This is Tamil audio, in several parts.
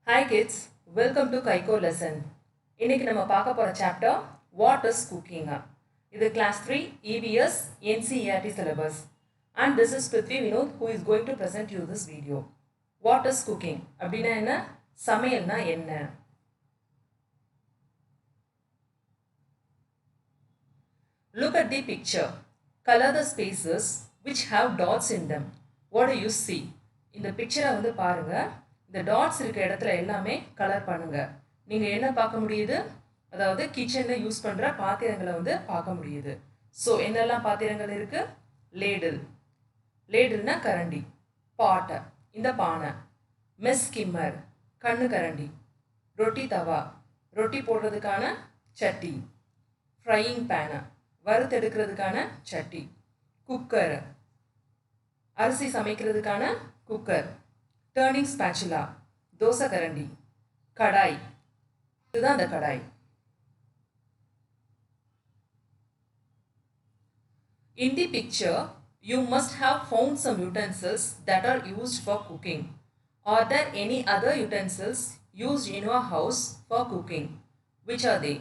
Hi kids, welcome to Kaiko lesson. இன்னைக்கு நம்ம பார்க்க போற chapter What is cooking? இது class 3 EVS NCERT syllabus. And this is Prithvi Vinod who is going to present you this video. What is cooking? அப்படினா என்ன? சமையல்னா என்ன? Look at the picture. Color the spaces which have dots in them. What do you see? இந்த picture வந்து பாருங்க. இந்த டாட்ஸ் இருக்க இடத்துல எல்லாமே கலர் பண்ணுங்க. நீங்க என்ன பார்க்க முடியுது? அதாவது கிச்சன்ல யூஸ் பண்ற பாத்திரங்களை வந்து பார்க்க முடியுது. சோ என்னெல்லாம் பாத்திரங்கள் இருக்கு? லேடில். லேடில்னா கரண்டி. பாட் இந்த பானை. மெஸ் ஸ்கிம்மர் கண்ணு கரண்டி. ரொட்டி தவா ரொட்டி போடுறதுக்கான சட்டி. ஃப்ரையிங் பேன் வறுத்தெடுக்கிறதுக்கான சட்டி. குக்கர் அரிசி சமைக்கிறதுக்கான cooker. Turning spatula, dosa karandi, kadai, இதுதான் அந்த கடாய். In the picture, you must have found some utensils that are used for cooking. Are there any other utensils used in your house for cooking? Which are they?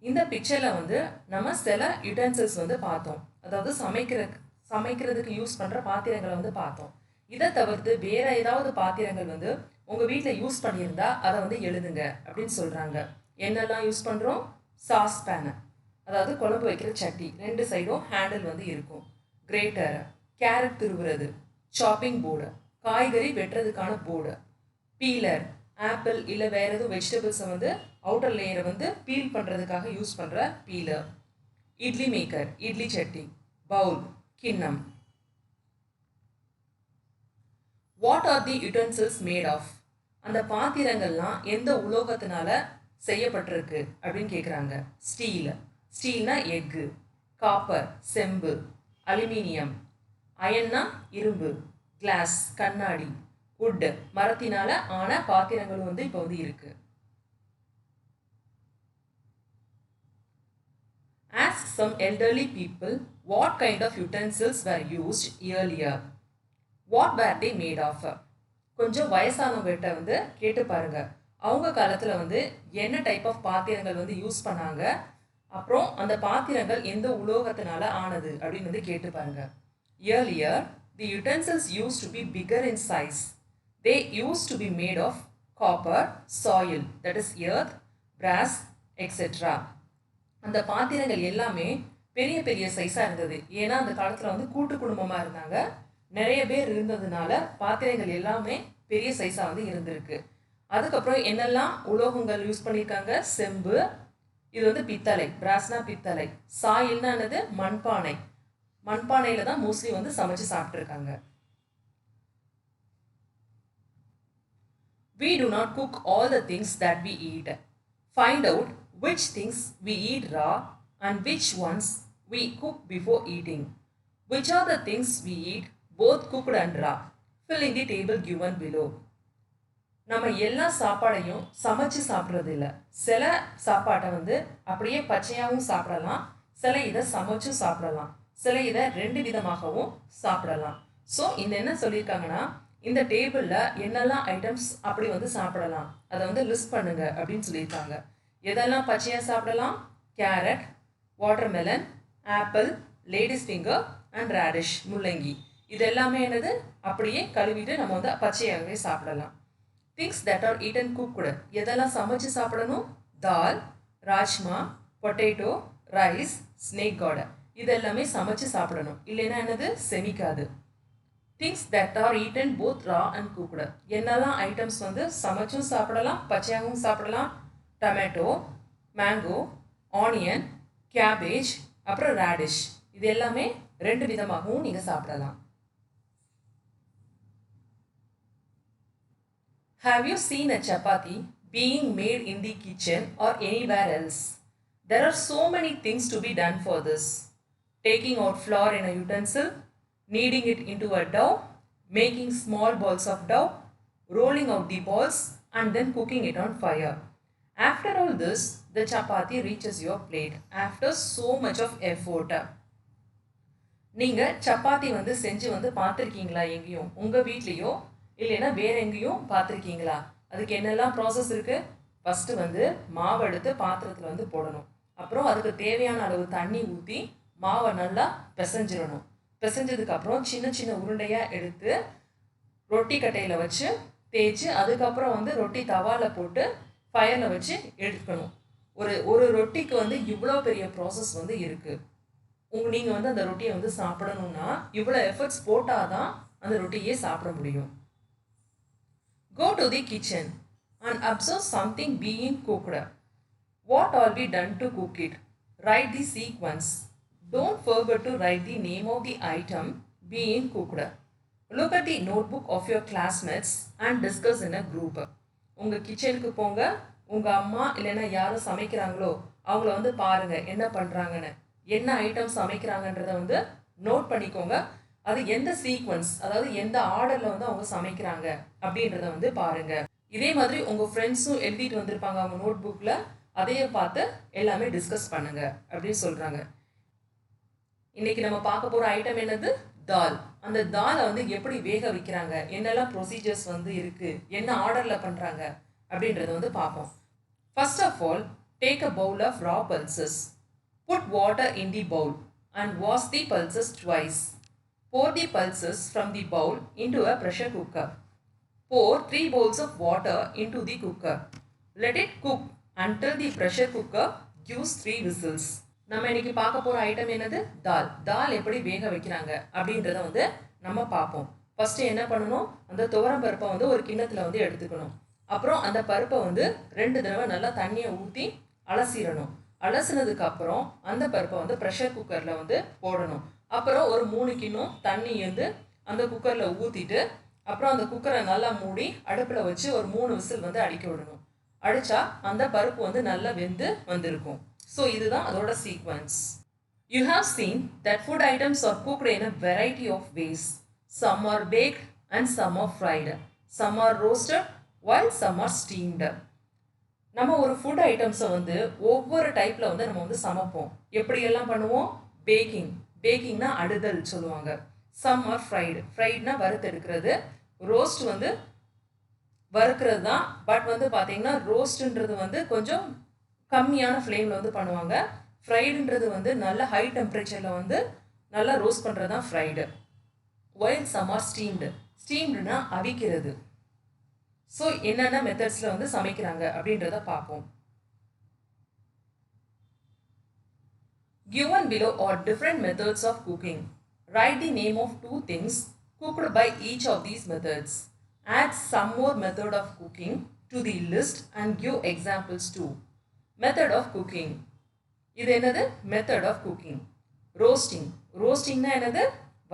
இந்த பிக்சர்ல வந்து நம்ம சில utensils வந்து பார்த்தோம். அதாவது சமைக்கிறதுக்கு யூஸ் பண்ற பாத்திரங்களை வந்து பார்த்தோம். இதை தவிர்த்து வேற ஏதாவது பாத்திரங்கள் வந்து உங்க வீட்டில் யூஸ் பண்ணியிருந்தா அதை வந்து எழுதுங்க அப்படின்னு சொல்றாங்க. என்னெல்லாம் யூஸ் பண்றோம்? சாஸ் பேன் அதாவது குழம்பு வைக்கிற சட்டி, ரெண்டு சைடும் ஹேண்டில் வந்து இருக்கும். கிரேட்டர் கேரட் துருவுறது. சாப்பிங் போர்டு காய்கறி வெட்டுறதுக்கான போர்டு. பீலர் ஆப்பிள் இல்லை வேற எதுவும் வெஜிடபிள்ஸை வந்து அவுட்டர் லேயரை வந்து பீல் பண்ணுறதுக்காக யூஸ் பண்ணுற பீலர். இட்லி மேக்கர் இட்லி சட்டி. பவுல் கிண்ணம். What are the utensils made of? அந்த பாத்திரங்கள்லாம் எந்த உலோகத்தினால செய்யப்பட்டிருக்கு அப்படின்னு கேட்குறாங்க. ஸ்டீல். ஸ்டீல்னா எஃகு. காப்பர் செம்பு. அலுமினியம். அயன்னா இரும்பு. கிளாஸ் கண்ணாடி. வுட் மரத்தினால ஆன பாத்திரங்களும் வந்து இப்போ வந்து இருக்கு. Ask some elderly people what kind of utensils were used earlier. What were they made of? கொஞ்சம் வயசானவங்ககிட்ட வந்து கேட்டு பாருங்க. அவங்க காலத்தில் வந்து என்ன டைப் ஆஃப் பாத்திரங்கள் வந்து யூஸ் பண்ணாங்க, அப்புறம் அந்த பாத்திரங்கள் எந்த உலோகத்தினால ஆனது அப்படின்னு வந்து கேட்டு பாருங்க. Earlier, the utensils used to be bigger in size. They used to be made of copper, soil, that is earth, brass, etc. அந்த பாத்திரங்கள் எல்லாமே பெரிய பெரிய சைஸாக இருந்தது. ஏன்னா அந்த காலத்தில் வந்து கூட்டு குடும்பமாக இருந்தாங்க. நிறைய பேர் இருந்ததுனால பாத்திரங்கள் எல்லாமே பெரிய சைஸாக வந்து இருந்திருக்கு. அதுக்கப்புறம் என்னெல்லாம் உலோகங்கள் யூஸ் பண்ணியிருக்காங்க? செம்பு, இது வந்து பித்தளை, பிராஸ்னா பித்தளை. சாயில்னா என்னது? மண்பானை. மண்பானையில் தான் மோஸ்ட்லி வந்து சமைச்சு சாப்பிட்ருக்காங்க. We do not cook all the things that we eat. Find out which things we eat raw and which ones we cook before eating. Which are the things we eat both cooked and raw? Fill in the table given below. நம்ம எல்லா சாப்பாடையும் சமைச்சு சாப்பிட்றது இல்லை. சில சாப்பாட்டை வந்து அப்படியே பச்சையாகவும் சாப்பிடலாம், சில இதை சமைச்சும் சாப்பிடலாம், சில இதை ரெண்டு விதமாகவும் சாப்பிடலாம். ஸோ இந்த என்ன சொல்லியிருக்காங்கன்னா, இந்த டேபிளில் என்னெல்லாம் ஐட்டம்ஸ் அப்படி வந்து சாப்பிடலாம் அதை வந்து லிஸ்ட் பண்ணுங்க அப்படின்னு சொல்லியிருக்காங்க. எதெல்லாம் பச்சையாக சாப்பிடலாம்? Carrot, watermelon, apple, ladies finger and radish முள்ளங்கி. இது எல்லாமே என்னது? அப்படியே கழுவிட்டு நம்ம வந்து பச்சையாகவே சாப்பிடலாம். Things that are eaten cooked எதெல்லாம் சமைச்சு சாப்பிடணும்? Dal, rajma, potato, rice, snake gourd இது எல்லாமே சமைச்சு சாப்பிடணும். இல்லைன்னா என்னது? செமிக்காது. Things that are eaten both raw and cooked என்னெல்லாம் ஐட்டம்ஸ் வந்து சமைச்சும் சாப்பிடலாம் பச்சையாகவும் சாப்பிடலாம்? டொமேட்டோ, மேங்கோ, ஆனியன், கேபேஜ், அப்புறம் ரேடிஷ் இது எல்லாமே ரெண்டு விதமாகவும் நீங்கள் சாப்பிடலாம். Have you seen a chapati being made in the kitchen or anywhere else? There are so many things to be done for this. Taking out flour in a utensil, kneading it into a dough, making small balls of dough, rolling out the balls and then cooking it on fire. After all this, the chapati reaches your plate after so much of effort. நீங்கள் சப்பாத்தி வந்து செஞ்சு வந்து பார்த்துருக்கீங்களா? எங்கேயும் உங்கள் வீட்லேயோ இல்லைன்னா வேற எங்கேயும் பார்த்துருக்கீங்களா? அதுக்கு என்னெல்லாம் ப்ராசஸ் இருக்குது? ஃபஸ்ட்டு வந்து மாவு எடுத்து பாத்திரத்தில் வந்து போடணும். அப்புறம் அதுக்கு தேவையான அளவு தண்ணி ஊற்றி மாவை நல்லா பிசைஞ்சிடணும். பிசைஞ்சதுக்கப்புறம் சின்ன சின்ன உருண்டையாக எடுத்து ரொட்டி கட்டையில் வச்சு தேய்ச்சி அதுக்கப்புறம் வந்து ரொட்டி தவாவில் போட்டு ஃபயரில் வச்சு எடுக்கணும். ஒரு ரொட்டிக்கு வந்து இவ்வளோ பெரிய ப்ராசஸ் வந்து இருக்குது. நீங்கள் வந்து அந்த ரொட்டியை வந்து சாப்பிடணும்னா இவ்வளோ எஃபர்ட்ஸ் போட்டால் தான் அந்த ரொட்டியே சாப்பிட முடியும். Go to the kitchen and observe something being cooked. What all be done to cook it? Write the sequence. Don't forget to write the name of the item being cooked. Look at the notebook of your classmates and discuss in a group. உங்கள் கிச்சனுக்கு போங்க, உங்கள் அம்மா இல்லைன்னா யாரும் சமைக்கிறாங்களோ அவங்கள வந்து பாருங்கள் என்ன பண்ணுறாங்கன்னு, என்ன ஐட்டம் சமைக்கிறாங்கன்றத வந்து நோட் பண்ணிக்கோங்க. அது எந்த சீக்வன்ஸ், அதாவது எந்த ஆர்டரில் வந்து அவங்க சமைக்கிறாங்க அப்படின்றத வந்து பாருங்கள். இதே மாதிரி உங்கள் ஃப்ரெண்ட்ஸும் எழுதிட்டு வந்திருப்பாங்க அவங்க நோட் புக்கில், அதையே பார்த்து எல்லாமே டிஸ்கஸ் பண்ணுங்க அப்படின்னு சொல்கிறாங்க. இன்றைக்கி நம்ம பார்க்க போகிற ஐட்டம் என்னது? தால். அந்த தாலை வந்து எப்படி வேக வைக்கிறாங்க, என்னெல்லாம் ப்ரொசீஜர்ஸ் வந்து இருக்குது, என்ன ஆர்டரில் பண்ணுறாங்க அப்படின்றத வந்து பார்ப்போம். First of all, take a bowl of raw pulses. Put water in the bowl and wash the pulses twice. Pour the pulses from the bowl into a pressure cooker. Pour 3 bowls of water into the cooker. Let it cook until the pressure cooker gives 3 whistles. நம்ம இன்னைக்கு பார்க்க போகிற ஐட்டம் என்னது? தால். தால் எப்படி வேக வைக்கிறாங்க அப்படின்றத வந்து நம்ம பார்ப்போம். ஃபஸ்ட்டு என்ன பண்ணணும், அந்த துவரம் பருப்பை வந்து ஒரு கிண்ணத்தில் வந்து எடுத்துக்கணும். அப்புறம் அந்த பருப்பை வந்து 2 தடவை நல்லா தண்ணியை ஊற்றி அலசிடணும். அலசினதுக்கப்புறம் அந்த பருப்பை வந்து ப்ரெஷர் குக்கரில் வந்து போடணும். அப்புறம் ஒரு 3 கிண்ணம் தண்ணி வந்து அந்த குக்கரில் ஊற்றிட்டு அப்புறம் அந்த குக்கரை நல்லா மூடி அடுப்பில் வச்சு ஒரு 3 விசில் வந்து அடிக்க விடணும். அடித்தா அந்த பருப்பு வந்து நல்லா வெந்து வந்திருக்கும். ஸோ இதுதான் அதோட sequence. You have seen that food items are cooked in a variety of ways. Some are baked and some are fried. Some are roasted while some are steamed. நம்ம ஒரு ஃபுட் ஐட்டம்ஸை வந்து ஒவ்வொரு டைப்பில் வந்து நம்ம வந்து சமைப்போம். எப்படியெல்லாம் பண்ணுவோம்? பேக்கிங். பேக்கிங்னா அடுதல் சொல்லுவாங்க. Some are fried. ஃப்ரைட்னா வறுத்தெடுக்கிறது. ரோஸ்ட் வந்து வறுக்கிறது தான். பட் வந்து பார்த்தீங்கன்னா ரோஸ்ட்டுன்றது வந்து கொஞ்சம் கம்மியான ஃப்ளேமில் வந்து பண்ணுவாங்க. ஃப்ரைடுன்றது வந்து நல்ல ஹை டெம்பரேச்சரில் வந்து நல்லா ரோஸ்ட் பண்ணுறது தான் fried. while some are steamed. ஸ்டீம்டுனா அவிக்கிறது. ஸோ என்னென்ன மெத்தட்ஸில் வந்து சமைக்கிறாங்க அப்படின்றத பார்ப்போம். Given below are different methods of cooking. Write the name of 2 things cooked by each of these methods. Add some more method of cooking to the list and give examples too. Method of cooking. இது என்னது? Method of cooking. Roasting. Roastingனா என்னது?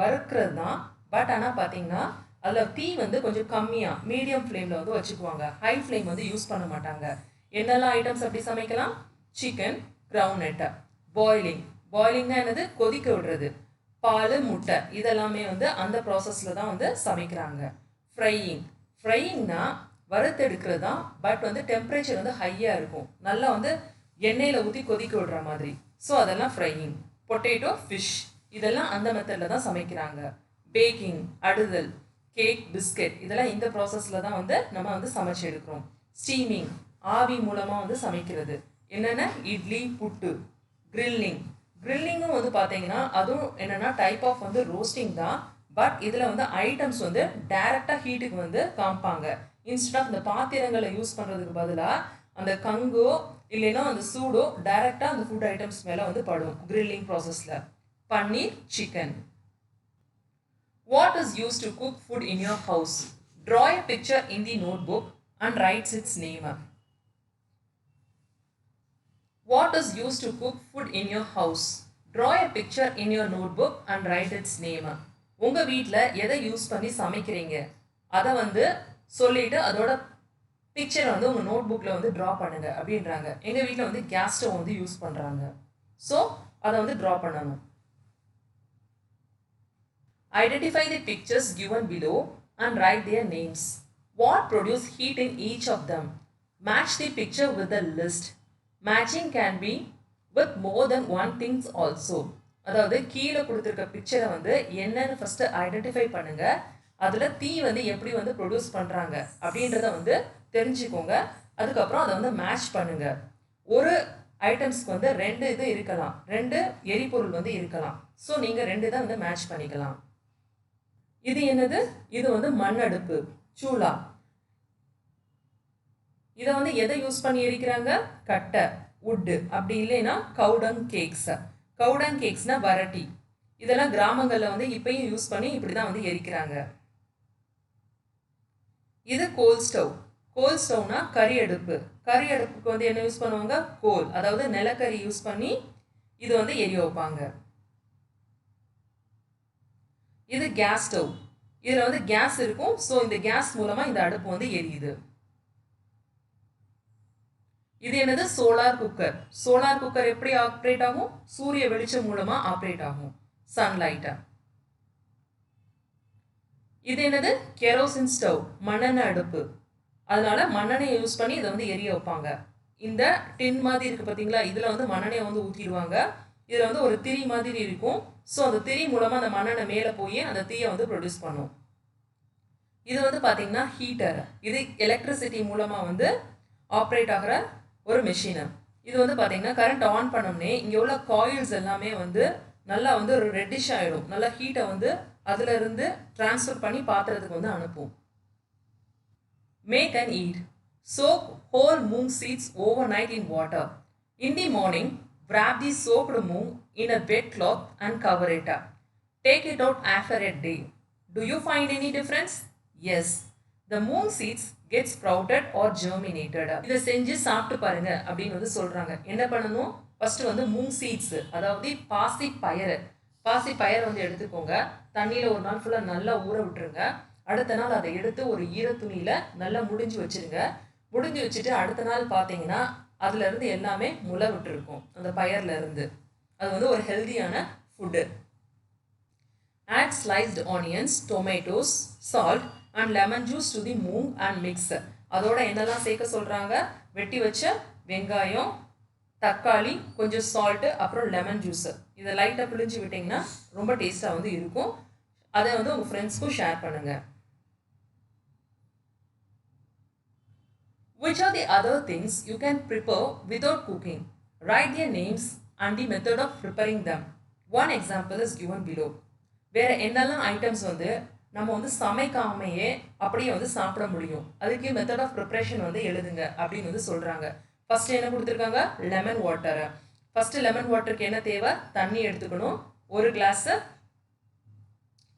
வறுக்கிறது தான். பட் ஆனால் பார்த்தீங்கன்னா அதில் தீ வந்து கொஞ்சம் கம்மியாக மீடியம் ஃப்ளேமில் வந்து வச்சுக்குவாங்க. ஹை ஃப்ளேம் வந்து யூஸ் பண்ண மாட்டாங்க. என்னெல்லாம் ஐட்டம்ஸ் அப்படி சமைக்கலாம்? Chicken, ground nut. பாய்லிங். பாய்லிங்னா என்னது? கொதிக்க விடுறது. பால், முட்டை இதெல்லாமே வந்து அந்த ப்ராசஸில் தான் வந்து சமைக்கிறாங்க. ஃப்ரையிங். ஃப்ரையிங்னா வறுத்தெடுக்கிறது தான். பட் வந்து டெம்பரேச்சர் வந்து ஹையாக இருக்கும். நல்லா வந்து எண்ணெயில் ஊற்றி கொதிக்க விடுற மாதிரி. ஸோ அதெல்லாம் ஃப்ரையிங். பொட்டேட்டோ, ஃபிஷ் இதெல்லாம் அந்த மெத்தடில் தான் சமைக்கிறாங்க. பேக்கிங் அடுதல். கேக், பிஸ்கெட் இதெல்லாம் இந்த ப்ராசஸில் தான் வந்து நம்ம வந்து சமைச்சு எடுக்கிறோம். ஸ்டீமிங் ஆவி மூலமாக வந்து சமைக்கிறது. என்னென்ன? இட்லி, புட்டு. கிரில்லிங். கிரில்லிங்கும் வந்து பார்த்தீங்கன்னா அதுவும் என்னென்னா டைப் ஆஃப் வந்து ரோஸ்டிங் தான். பட் இதில் வந்து ஐட்டம்ஸ் வந்து டைரெக்டாக ஹீட்டுக்கு வந்து காமிப்பாங்க. இன்ஸ்டெட் ஆஃப் இந்த பாத்திரங்களை யூஸ் பண்ணுறதுக்கு பதிலாக அந்த கங்கோ இல்லைன்னா அந்த சூடோ டைரெக்டாக அந்த ஃபுட் ஐட்டம்ஸ் மேலே வந்து படும் கிரில்லிங் ப்ராசஸில். பன்னீர், chicken. What is used to cook food in your house? Draw a picture in the notebook and write its name. What is used to cook food in your house? Draw a picture in your notebook and write its name. உங்கள் வீட்டில் எதை யூஸ் பண்ணி சமைக்கிறீங்க அதை வந்து சொல்லிவிட்டு அதோட பிக்சரை வந்து உங்கள் நோட் புக்கில் வந்து ட்ரா பண்ணுங்க அப்படின்றாங்க. எங்கள் வீட்டில் வந்து கேஸ் ஸ்டவ் வந்து யூஸ் பண்ணுறாங்க. ஸோ அதை வந்து ட்ரா பண்ணணும். Identify the pictures given below and write their names. What produce heat in each of them? Match the picture with the list. Matching can be with more than one things also. அதாவது கீழே கொடுத்துருக்க பிக்சரை வந்து என்னன்னு ஃபஸ்ட்டு ஐடென்டிஃபை பண்ணுங்கள். அதில் தீ வந்து எப்படி வந்து ப்ரொடியூஸ் பண்ணுறாங்க அப்படின்றத வந்து தெரிஞ்சுக்கோங்க. அதுக்கப்புறம் அதை வந்து மேட்ச் பண்ணுங்க. ஒரு ஐட்டம்ஸ்க்கு வந்து 2 இது இருக்கலாம், 2 எரிபொருள் வந்து இருக்கலாம். ஸோ நீங்கள் 2 இதை வந்து மேட்ச் பண்ணிக்கலாம். இது என்னது? இது வந்து மண் அடுப்பு, சூலா. இதை வந்து எதை யூஸ் பண்ணி எரிக்கிறாங்க? கட்டை, உட்டு. அப்படி இல்லைன்னா கவுடங் கேக்ஸ். கவுடங் கேக்ஸ்னா வரட்டி. இதெல்லாம் கிராமங்களில் வந்து இப்பயும் யூஸ் பண்ணி இப்படி தான் வந்து எரிக்கிறாங்க. இது கோல் ஸ்டவ். கோல் ஸ்டவ்னா கறி அடுப்பு. கறி அடுப்புக்கு வந்து என்ன யூஸ் பண்ணுவாங்க? கோல், அதாவது நிலக்கரி யூஸ் பண்ணி இது வந்து எரிய வைப்பாங்க. இது கேஸ் ஸ்டவ். இதில் வந்து கேஸ் இருக்கும். ஸோ இந்த கேஸ் மூலமாக இந்த அடுப்பு வந்து எரியுது. இது என்னது? Solar cooker. சோலார் குக்கர் எப்படி ஆப்ரேட் ஆகும்? சூரிய வெளிச்சம் மூலமாக ஆப்ரேட் ஆகும், சன்லைட்டை. இது என்னது? கெரோசின் ஸ்டவ், மண்ணெண்ணெய் அடுப்பு. அதனால மண்ணெண்ணெயை யூஸ் பண்ணி இதை வந்து எரிய வைப்பாங்க. இந்த டின் மாதிரி இருக்குது பார்த்தீங்களா, இதில் வந்து மண்ணெண்ணெயை வந்து ஊற்றிடுவாங்க. இதில் வந்து ஒரு திரி மாதிரி இருக்கும். ஸோ அந்த திரி மூலமாக அந்த மண்ணெண்ணெய் மேலே போய் அந்த தீயை வந்து ப்ரொடியூஸ் பண்ணும். இது வந்து பார்த்தீங்கன்னா ஹீட்டர். இது எலக்ட்ரிசிட்டி மூலமாக வந்து ஆப்ரேட் ஆகிற ஒரு மெஷினு. இது வந்து பார்த்தீங்கன்னா கரண்ட் ஆன் பண்ணோம்னே இங்கே உள்ள காயில்ஸ் எல்லாமே வந்து நல்லா வந்து ஒரு ரெட்டிஷ் ஆகிடும். நல்லா ஹீட்டை வந்து அதில் இருந்து டிரான்ஸ்ஃபர் பண்ணி பாத்திரத்துக்கு வந்து அனுப்பும். Make and eat. Soak whole moong seeds overnight in water. In the morning, wrap the soaked moong in a wet cloth and cover it up. Take it out after a day. Do you find any difference? Yes. The moong seeds get sprouted or germinated. இதை செஞ்சு சாப்பிட்டு பாருங்க அப்படின்னு வந்து சொல்றாங்க. என்ன பண்ணணும்? ஃபர்ஸ்ட் வந்து மூங் சீட்ஸ், அதாவது பாசி பயறு. பாசி பயறு வந்து எடுத்துக்கோங்க. தண்ணியில் ஒரு நாள் ஃபுல்லாக நல்லா ஊற விட்டுருங்க. அடுத்த நாள் அதை எடுத்து ஒரு ஈர துணியில் நல்லா முடிஞ்சு வச்சுருங்க. முடிஞ்சு வச்சுட்டு அடுத்த நாள் பார்த்தீங்கன்னா அதுலேருந்து எல்லாமே முளை விட்டுருக்கும் அந்த பயரில் இருந்து. அது வந்து ஒரு ஹெல்தியான food. Add sliced onions, tomatoes, salt and lemon juice to the moong and mix. அதோட என்னெல்லாம் சேர்க்க சொல்கிறாங்க? வெட்டி வச்ச வெங்காயம், தக்காளி, கொஞ்சம் சால்ட்டு, அப்புறம் லெமன் ஜூஸு. இதை லைட்டாக பிழிஞ்சு விட்டிங்கன்னா ரொம்ப டேஸ்ட்டாக வந்து இருக்கும். அதை வந்து உங்கள் ஃப்ரெண்ட்ஸ்க்கும் ஷேர் பண்ணுங்கள். Which are the other things you can prepare without cooking? Write their names and the method of preparing them. One example is given below. வேறு என்னெல்லாம் ஐட்டம்ஸ் வந்து நம்ம வந்து சமைக்காமையே அப்படியே வந்து சாப்பிட முடியும், அதுக்கு மெத்தட் ஆஃப் ப்ரிப்ரேஷன் வந்து எழுதுங்க அப்படின்னு வந்து சொல்கிறாங்க. ஃபஸ்ட்டு என்ன கொடுத்துருக்காங்க? லெமன் வாட்டரை. ஃபஸ்ட்டு லெமன் வாட்டருக்கு என்ன தேவை? தண்ணி எடுத்துக்கணும். ஒரு கிளாஸு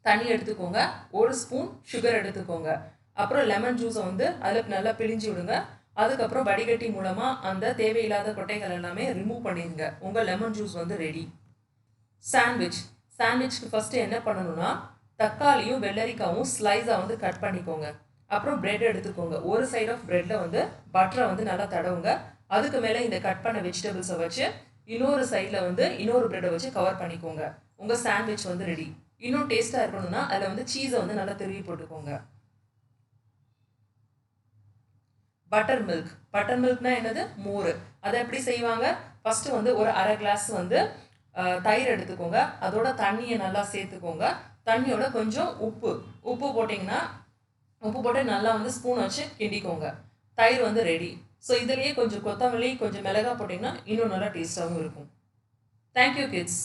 தண்ணி எடுத்துக்கோங்க. ஒரு ஸ்பூன் சுகர் எடுத்துக்கோங்க. அப்புறம் லெமன் ஜூஸை வந்து அதில் நல்லா பிழிஞ்சு விடுங்க. அதுக்கப்புறம் வடிகட்டி மூலமாக அந்த தேவையில்லாத கொட்டைகள் எல்லாமே ரிமூவ் பண்ணிடுங்க. உங்கள் லெமன் ஜூஸ் வந்து ரெடி. சாண்ட்விச். சாண்ட்விச்க்கு ஃபஸ்ட்டு என்ன பண்ணணும்னா தக்காளியும் வெள்ளரிக்காவும் ஸ்லைஸாக வந்து கட் பண்ணிக்கோங்க. அப்புறம் பிரெட் எடுத்துக்கோங்க. ஒரு சைட் ஆஃப் பிரெட்டில் வந்து பட்டரை வந்து நல்லா தடவுங்க. அதுக்கு மேலே இந்த கட் பண்ண வெஜிடபிள்ஸை வச்சு இன்னொரு சைடில் வந்து இன்னொரு பிரெட்டை வச்சு கவர் பண்ணிக்கோங்க. உங்கள் சாண்ட்விச் வந்து ரெடி. இன்னும் டேஸ்ட்டாக இருக்கணும்னா அதில் வந்து சீஸை வந்து நல்லா திருவி போட்டுக்கோங்க. Butter milk. பட்டர் மில்க்னா என்னது? மோர். அதை எப்படி செய்வாங்க? ஃபஸ்ட்டு வந்து ஒரு அரை கிளாஸ் வந்து தயிர் எடுத்துக்கோங்க. அதோட தண்ணியை நல்லா சேர்த்துக்கோங்க. தண்ணியோட கொஞ்சம் உப்பு போட்டிங்கன்னா உப்பு போட்டு நல்லா வந்து ஸ்பூன் வச்சு கிண்டிக்கோங்க. தயிர் வந்து ரெடி. ஸோ இதுலேயே கொஞ்சம் கொத்தமல்லி, கொஞ்சம் மிளகாய் போட்டிங்கன்னா இன்னும் நல்லா டேஸ்ட்டாகவும் இருக்கும். Thank you kids.